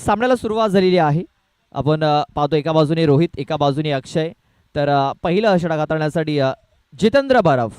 सामन्याला सुरुवात झालेली आहे. आपण पाहतो एका बाजूने रोहित, एका बाजूने अक्षय. तर पहिलं षटक हाताळण्यासाठी जितेंद्र बरफ.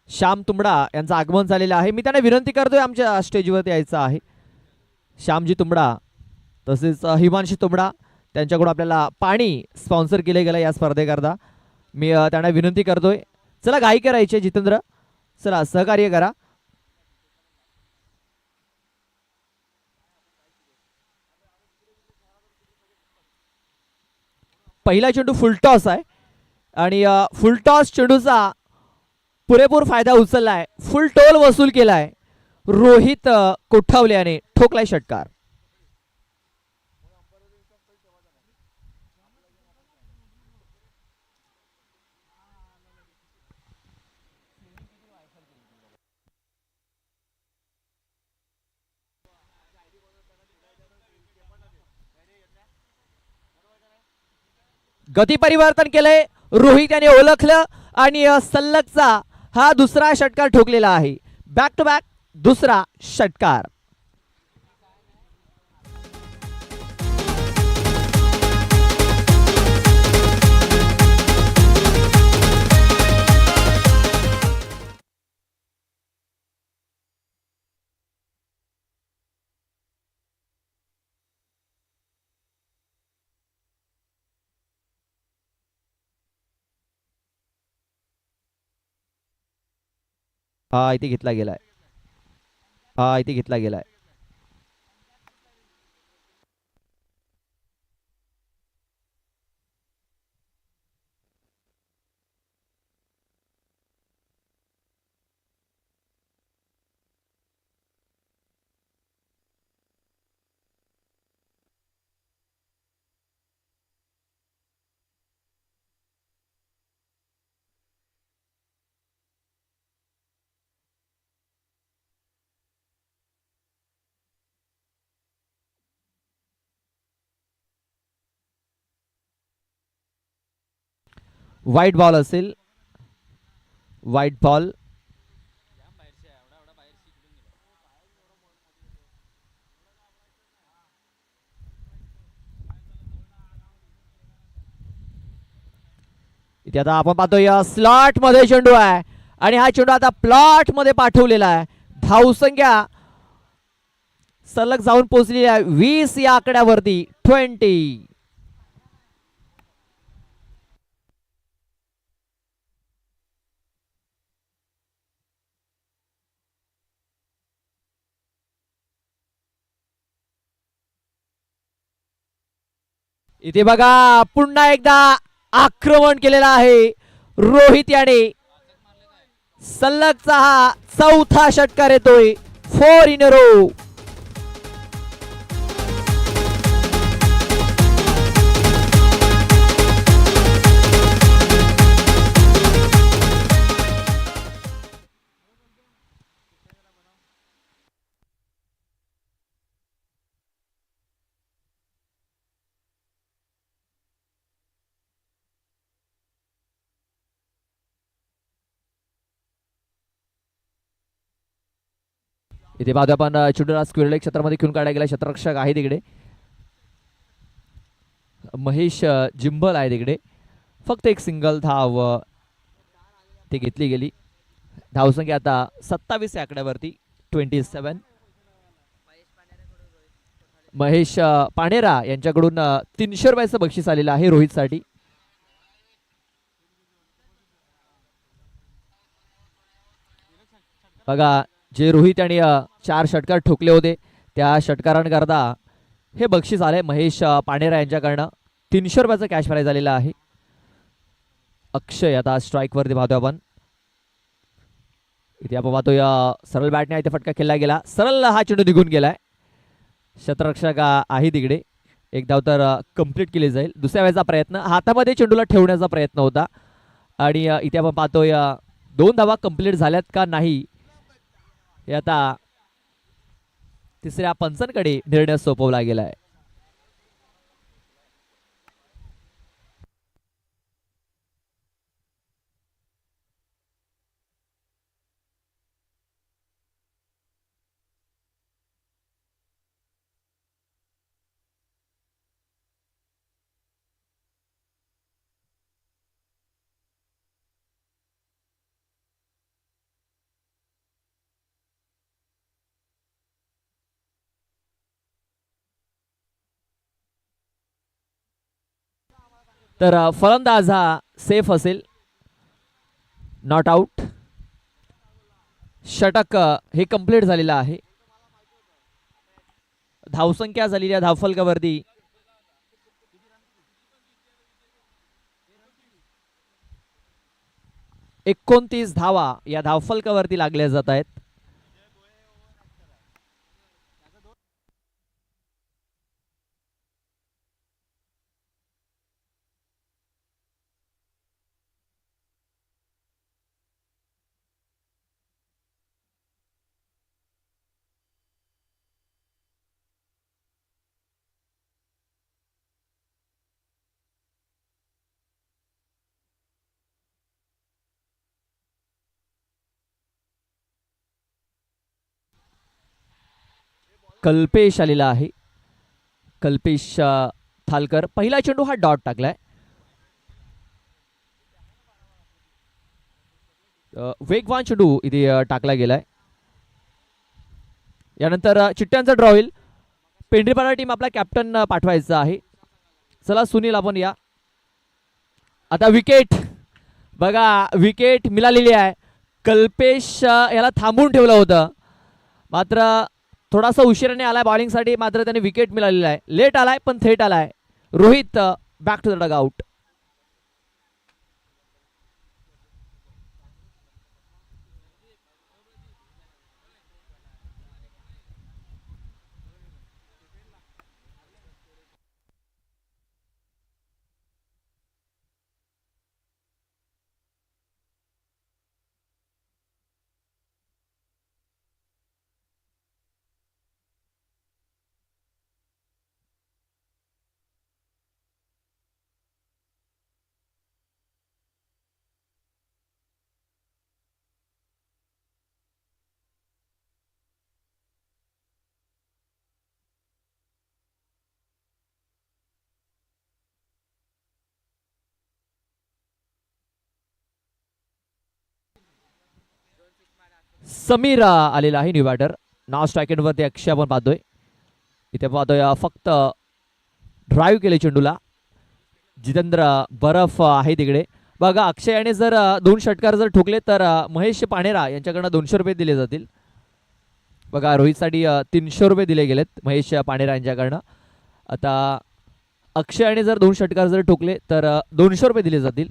श्याम तुंबडा यांचं आगमन झालेलं आहे. मी त्यांना विनंती करतोय आमच्या स्टेजवरती यायचं आहे. श्यामजी तुंबडा तसेच हिमांशी तुंबडा त्यांच्याकडून आपल्याला पाणी स्पॉन्सर केले गेलं या स्पर्धेकरता. मी त्यांना विनंती करतोय. चला घाई करायची जितेंद्र, चला सहकार्य करा. पहिला चेंडू फुलटॉस आहे आणि फुलटॉस चेंडूचा पुरेपूर फायदा उचललाय, फुल टोल वसूल केलाय. रोहित कोठावल्याने ठोकलाय षटकार. गती परिवर्तन केलंय रोहित याने ओळखलं आणि सलगचा हा दुसरा षटकार ठोकलेला आहे. बॅक टू बॅक दुसरा षटकार. हा इथे घेतला गेलाय. हा इथे घेतला गेलाय. व्हाईट बॉल असेल, व्हाईट बॉल. इथे आता आपण पाहतो या स्लॉट मध्ये चेंडू आहे आणि हा चेंडू आता प्लॉट मध्ये पाठवलेला आहे. धावसंख्या सलग जाऊन पोहोचलेली आहे 20 या आकड्यावरती. 20. इथे बघा पुन्हा एकदा आक्रमण केलेलं आहे रोहित याने. सलगचा हा चौथा षटकार येतोय. 4 in a row. इथे पाहतो आपण चेंडूला स्क्वेअर क्षेत्रामध्ये खेळून काढला गेला. क्षेत्ररक्षक आहे तिकडे, महेश जिंबल आहे तिकडे. फक्त एक सिंगल धाव ते घेतली गेली. धावसंख्या आता 27 आकड्यावरती. 27. महेश पाणेरा यांच्याकडून 300 रुपयाचं बक्षीस आलेलं आहे रोहितसाठी. बघा जे रोहित यांनी 4 षटकार ठोकले होते त्या षटकारांकरता हे बक्षीस आले महेश पाणेरा यांच्याकडनं. 300 रुपयाचं कॅश प्राइज आलेलं आहे. अक्षय आता स्ट्राईक वरती पाहतो आपण. इथे आपण पाहतो या सरळ बॅटने इथे फटका खेळला गेला. सरळ हा चेंडू निघून गेलाय. क्षेत्ररक्षक आहे तिकडे. एक धाव तर कंप्लीट केली जाईल. दुसऱ्या वेळेचा प्रयत्न हातामध्ये चेंडूला ठेवण्याचा प्रयत्न होता आणि इथे आपण पाहतो या 2 धावा कंप्लीट झाल्यात का नाही हे आता तिसऱ्या पंचांकडे निर्णय सोपवला गेलाय. तर फलंदाज हा सेफ असेल, नॉट आउट. षटक हे कंप्लीट झालेलं आहे. धावसंख्या झालेली आहे धावफलकावरती 29 धावा या धावफलकावरती लागल्या जात आहेत. कल्पेश आलेला आहे, कल्पेश थालकर. पहिला चेंडू हा डॉट टाकलाय. वेगवान चेंडू इथे टाकला गेलाय. यानंतर चिठ्ठ्यांचा ड्रॉ होईल. पेंढरीपाडा टीम आपला कॅप्टन पाठवायचा आहे. चला सुनील आपण या. आता विकेट बघा, विकेट मिळालेली आहे. कल्पेश याला थांबून ठेवलं होतं, मात्र थोडासा उशिराने आलाय बॉलिंगसाठी, मात्र त्याने विकेट मिळालेला आहे. लेट आलाय पण थेट आलाय. Rohit back to the dugout. Sameer आलेला आहे न्यू बॅटर. नाव स्ट्रायक वरती अक्षय आपण पाहतोय. इथे पाहतोय फक्त ड्राईव्ह केले चेंडूला. जितेंद्र बरफ आहे तिकडे. बघा अक्षय याने जर 2 षटकार जर ठोकले तर महेश पाणेरा यांच्याकडनं 200 रुपये दिले जातील. बघा रोहितसाठी 300 रुपये दिले गेलेत महेश पाणेरा यांच्याकडनं. आता अक्षय याने जर 2 षटकार जर ठोकले तर 200 रुपये दिले जातील.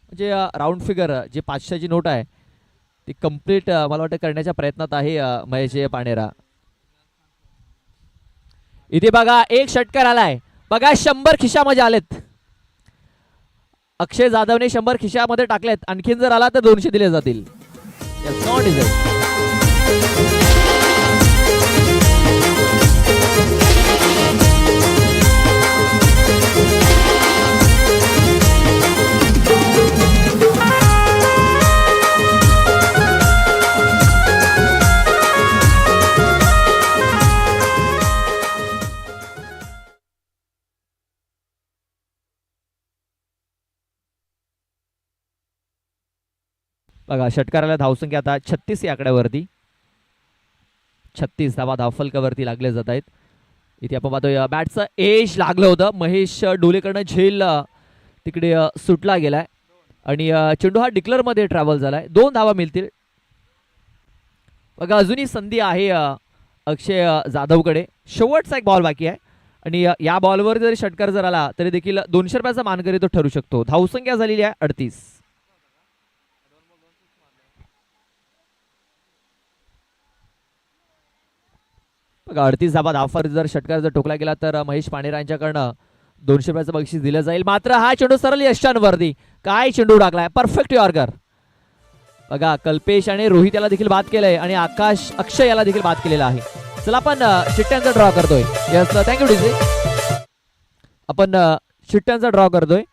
म्हणजे राऊंड फिगर जे 500ची नोट आहे ती कंप्लीट मला वाटतं करण्याच्या प्रयत्नात आहे महेश पाणेरा. इथे बघा एक षटकार आलाय. बघा 100 खिशामध्ये आलेत. अक्षय जाधवने 100 खिशामध्ये टाकलेत. आणखीन जर आला तर 200 दिले जातील. बघा षटकाराला धावसंख्या आता 36 या आकड्यावरती. 36 धावा धावफलकावरती लागले जात आहेत. इथे आपण पाहतोय बॅटचं एज लागलं होतं. महेश डोलेकडनं झेल तिकडे सुटला गेलाय आणि चेंडू हा डिक्लर मध्ये ट्रॅव्हल झालाय. 2 धावा मिळतील. बघा अजूनही संधी आहे अक्षय जाधवकडे. शेवटचा एक बॉल बाकी आहे आणि या बॉलवर जरी षटकार जर आला तरी देखील 200 रुपयाचा मानकरी तो ठरू शकतो. धावसंख्या झालेली आहे 38. बघा 38 धावा धावफर जर षटकार जर टोकला गेला तर महेश पाणेरा यांच्याकडनं 200 रुपयाचं बक्षीस दिलं जाईल. मात्र हा चेंडू सरळ यशांवरती काय चेंडू टाकलाय. Perfect yorker. बघा कल्पेश आणि रोहित याला देखील बाद केलंय आणि अक्षय याला देखील बाद केलेला आहे. चला आपण चिठ्ठ्यांचा ड्रॉ करतोय. Yes thank you DJ. आपण चिठ्ठ्यांचा ड्रॉ करतोय.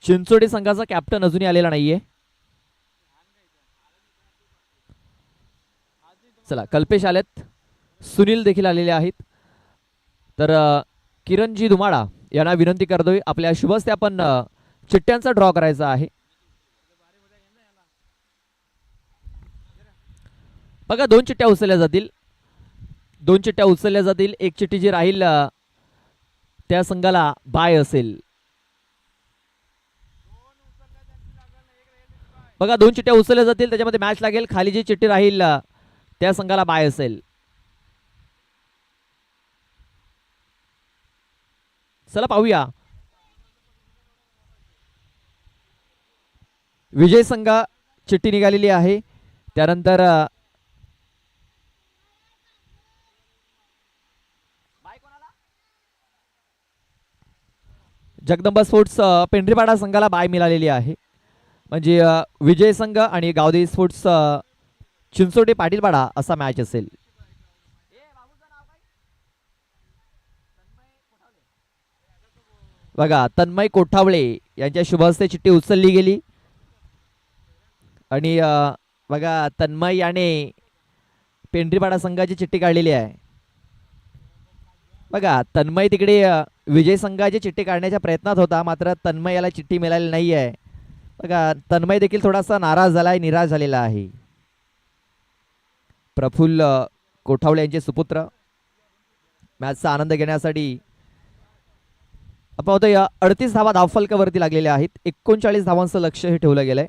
चिंचोडी संघाचा कॅप्टन अजूनही आलेला नाहीये. चला कल्पेश आलेत, सुनील देखील आलेले आहेत. तर किरणजी धुमाडा यांना विनंती करतोय आपल्या शुभस्ते आपण चिठ्ठ्यांचा ड्रॉ करायचा आहे. बघा 2 चिठ्ठ्या उचलल्या जातील. 2 चिठ्ठ्या उचलल्या जातील. एक चिठ्ठी जी राहील त्या संघाला बाय असेल. बघा 2 चिठ्ठ्या उचलल्या जातील, त्याच्यामध्ये मॅच लागेल. खाली जी चिठ्ठी राहील त्या संघाला बाय असेल. चला पाहूया. विजय संघ चिठ्ठी निघालेली आहे. त्यानंतर जगदंबा स्पोर्ट्स पेंढरीपाडा संघाला बाय मिळालेली आहे. म्हणजे विजय संघ आणि गावदेवी स्पोर्ट्स चिंचोटे पाटीलपाडा असा मॅच असेल. बघा तन्मय कोठावळे यांच्या शुभहस्ते चिठ्ठी उचलली गेली आणि बघा तन्मय याने पेंढरीपाडा संघाची चिठ्ठी काढलेली आहे. बघा तन्मय तिकडे विजय संघाची चिठ्ठी काढण्याच्या प्रयत्नात होता, मात्र तन्मय याला चिठ्ठी मिळाली नाही आहे. बघा तन्मय देखील थोडासा नाराज झाला आहे, निराश झालेला आहे. प्रफुल्ल कोठावळे यांचे सुपुत्र मॅचचा आनंद घेण्यासाठी आपण पाहतोय 38 धावा धावफलकावरती लागलेल्या आहेत. 39 धावांचं लक्ष हे ठेवलं गेलंय.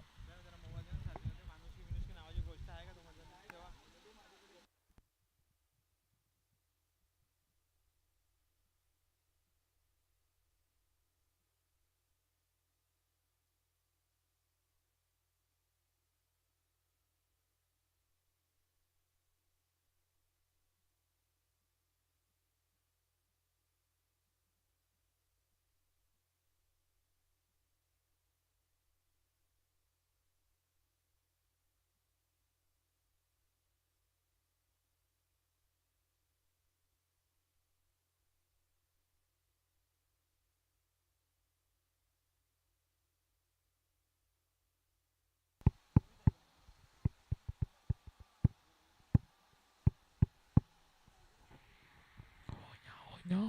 No.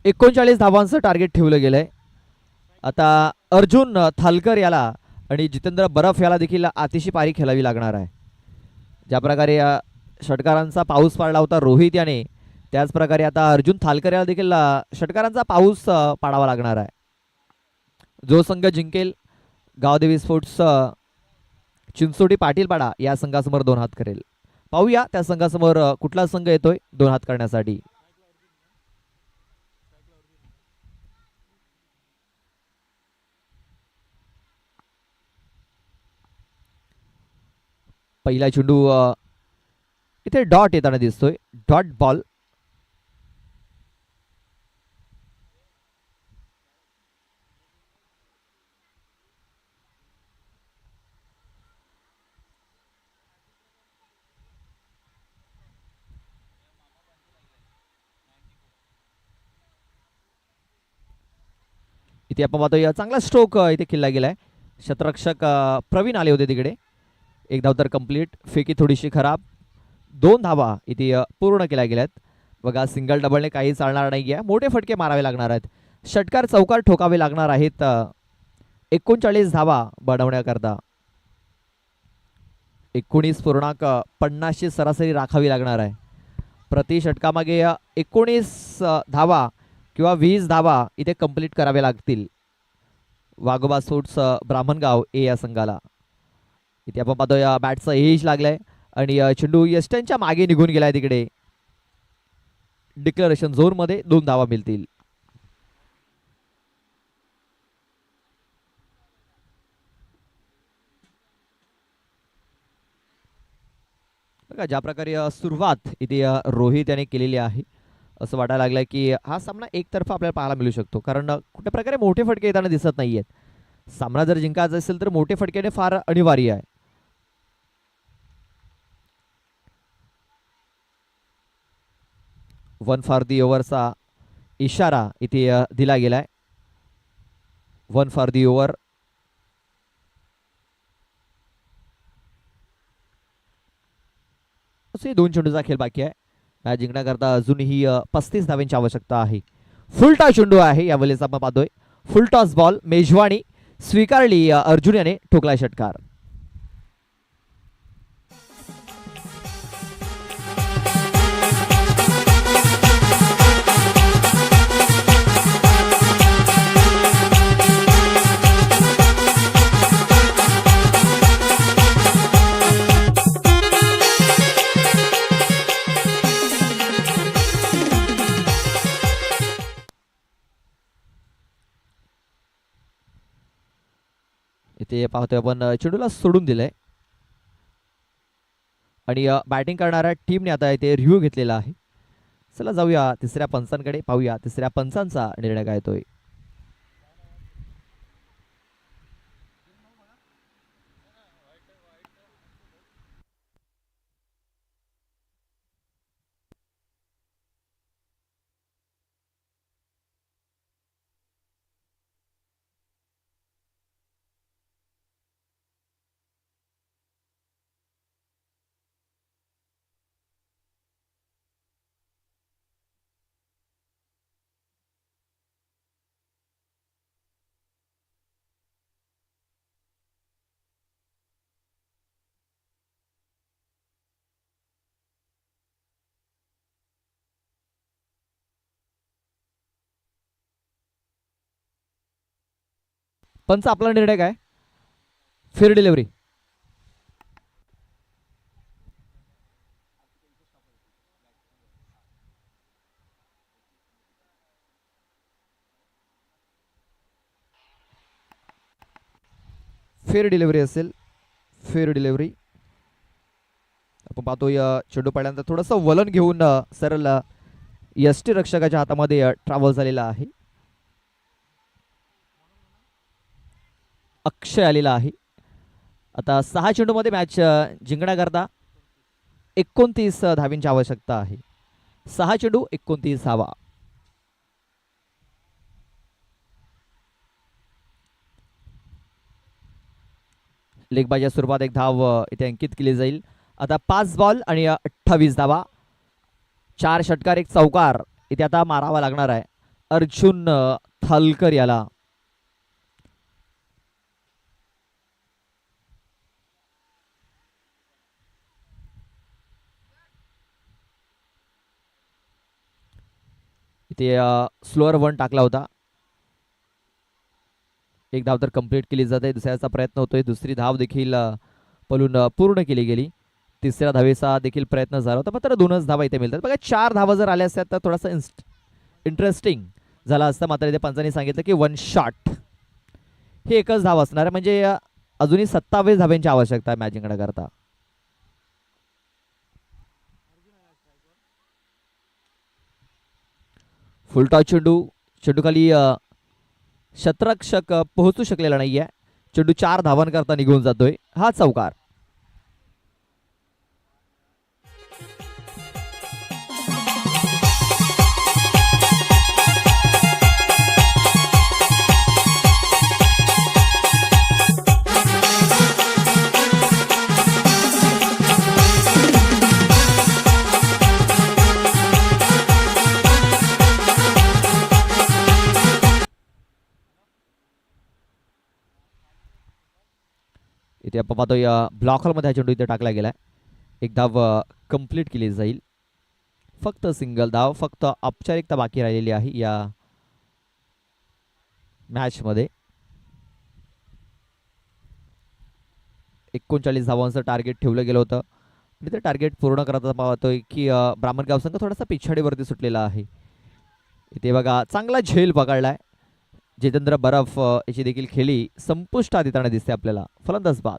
39 धावांचं टार्गेट ठेवलं गेलंय. आता अर्जुन थालकर याला आणि जितेंद्र बरफ याला देखील अतिशय पारी खेळावी लागणार आहे. ज्या प्रकारे षटकारांचा पाऊस पाडला होता रोहित याने, त्याच प्रकारे आता अर्जुन थालकर याला देखील षटकारांचा पाऊस पाडावा लागणार आहे. जो संघ जिंकेल गावदेवी स्पोर्ट्स चिंचोटी पाटीलपाडा या संघासमोर 2 हात करेल. पाहूया त्या संघासमोर कुठला संघ येतोय 2 हात करण्यासाठी. पहिला चेंडू इथे डॉट येताना दिसतोय. Dot ball. इथे आपण पाहतोय चांगला स्ट्रोक इथे केला गेलाय. शतरक्षक प्रवीण आले होते तिकडे. एक धाव तर कंप्लीट. फेकी थोडीशी खराब. 2 धावा इथे पूर्ण केल्या गेल्यात. बघा सिंगल डबलने काही चालणार नाही आहे. मोठे फटके मारावे लागणार आहेत. षटकार चौकार ठोकावे लागणार आहेत 39 धावा बनवण्याकरता. 19.50 सरासरी राखावी लागणार आहे. प्रति षटकामागे 19 धावा किंवा 20 धावा इथे कंप्लीट करावे लागतील वाघोबा स्पोर्ट्स ब्राह्मणगाव ए या संघाला. इथे आपण पाहतोय बॅटचा एज लागलाय आणि चेंडू यस्टनच्या मागे निघून गेलाय. तिकडे डिक्लेरेशन झोन मध्ये 2 धावा मिळतील. बघा ज्या प्रकारे सुरुवात इथे रोहित याने केलेली आहे, असं वाटायला लागलंय की हा सामना एकतर्फा आपल्याला पाहायला मिळू शकतो. कारण कुठल्या प्रकारे मोठे फटके येताना दिसत नाहीयेत. सामना जर जिंकायचा असेल तर मोठे फटके फार अनिवार्य आहे. वन फॉर दी ओव्हरचा इशारा इथे दिला गेलाय. 1 फॉर दी ओव्हर. दोन चेंडूचा खेळ बाकी आहे. मॅच जिंकण्याकरता अजूनही 35 धावांची आवश्यकता आहे. फुलटॉस चेंडू आहे यावेळेस आपण पाहतोय. फुलटॉस बॉल मेजवानी स्वीकारली अर्जुन याने ठोकला षटकार. इथे पाहतोय आपण चेंडूला सोडून दिलंय आणि बॅटिंग करणाऱ्या टीमने आता इथे रिव्ह्यू घेतलेला आहे. चला जाऊया तिसऱ्या पंचांकडे, पाहूया तिसऱ्या पंचांचा निर्णय काय येतोय. पंच आपला निर्णय काय? Fair delivery. फेअर डिलिव्हरी असेल. Fair delivery. आपण पाहतो या चेंडू पडल्यानंतर थोडंसं वलन घेऊन सरळ यष्टी रक्षकाच्या हातामध्ये ट्रॅव्हल झालेला आहे. अक्षय आलेला आहे. आता 6 चेंडूमध्ये मॅच जिंकण्याकरता 29 धावींची आवश्यकता आहे. 6 चेंडू 29 धावा. लेगबाजीच्या स्वरूपात एक धाव इथे अंकित केली जाईल. आता 5 बॉल आणि 28 धावा. 4 षटकार 1 चौकार इथे आता मारावा लागणार आहे अर्जुन थालकर याला. इथे स्लोअर वन टाकला होता. एक धाव तर कंप्लीट केली जाते. दुसऱ्याचा प्रयत्न होतोय. दुसरी धाव देखील पलून पूर्ण केली गेली. तिसऱ्या धावेचा देखील प्रयत्न झाला होता, मात्र 2च धावा इथे मिळतात. बघा 4 धावा जर आल्या असत्या तर थोडासा इंटरेस्टिंग झाला असता. मात्र इथे पंचांनी सांगितलं की 1 शॉट हे एकच धाव असणार आहे. म्हणजे अजूनही 27 धाव्यांची आवश्यकता आहे मॅच जिंकण्याकरता. फुलटॉस चेंडू. चेंडू खाली शतरक्षक पोहोचू शकलेला नाहीये. चेंडू 4 धावांकरता निघून जातोय. हा चौकार. इथे आपण पाहतो या ब्लॉक हॉलमध्ये हा चेंडू इथे टाकला गेलाय. एक धाव कंप्लीट केली जाईल. फक्त सिंगल धाव, फक्त औपचारिकता बाकी राहिलेली आहे या मॅच मध्ये. 39 धावांचं टार्गेट ठेवलं गेलं होतं. ते टार्गेट पूर्ण करता पाहतोय की ब्राह्मणगाव संघ थोडासा पिछाडीवरती सुटलेला आहे. इथे बघा चांगला झेल पकडलाय. जितेंद्र बरफ याची देखील खेळी संपुष्टात येताना दिसते आपल्याला. फलंदाज बाद.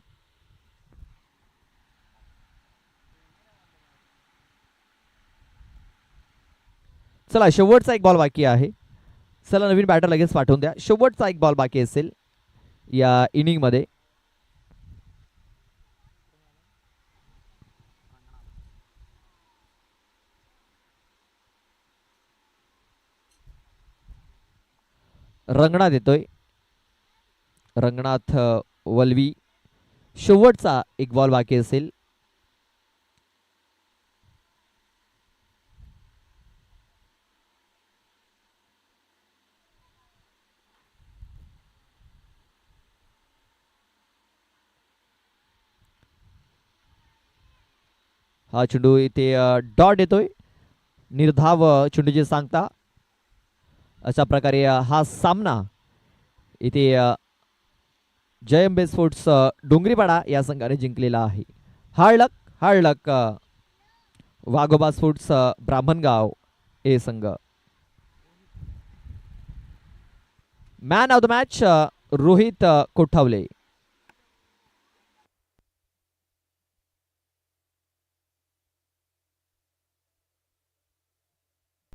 चला शेवटचा एक बॉल बाकी आहे. चला नवीन बॅटर लगेच पाठवून द्या. शेवटचा एक बॉल बाकी असेल या इनिंग मध्ये. रंगनाथ येतोय. रंगनाथ वलवी. शेवटचा एक बॉल बाकी असेल. हा चेंडू इथे डॉट येतोय, निर्धाव चेंडूची सांगता. अशा प्रकारे हा सामना इथे जय अंबे स्पोर्ट्स डोंगरीपाडा या संघाने जिंकलेला आहे. Hard luck Waghoba sports Brahmangaon A संघ. Man of the match Rohit कोठावले.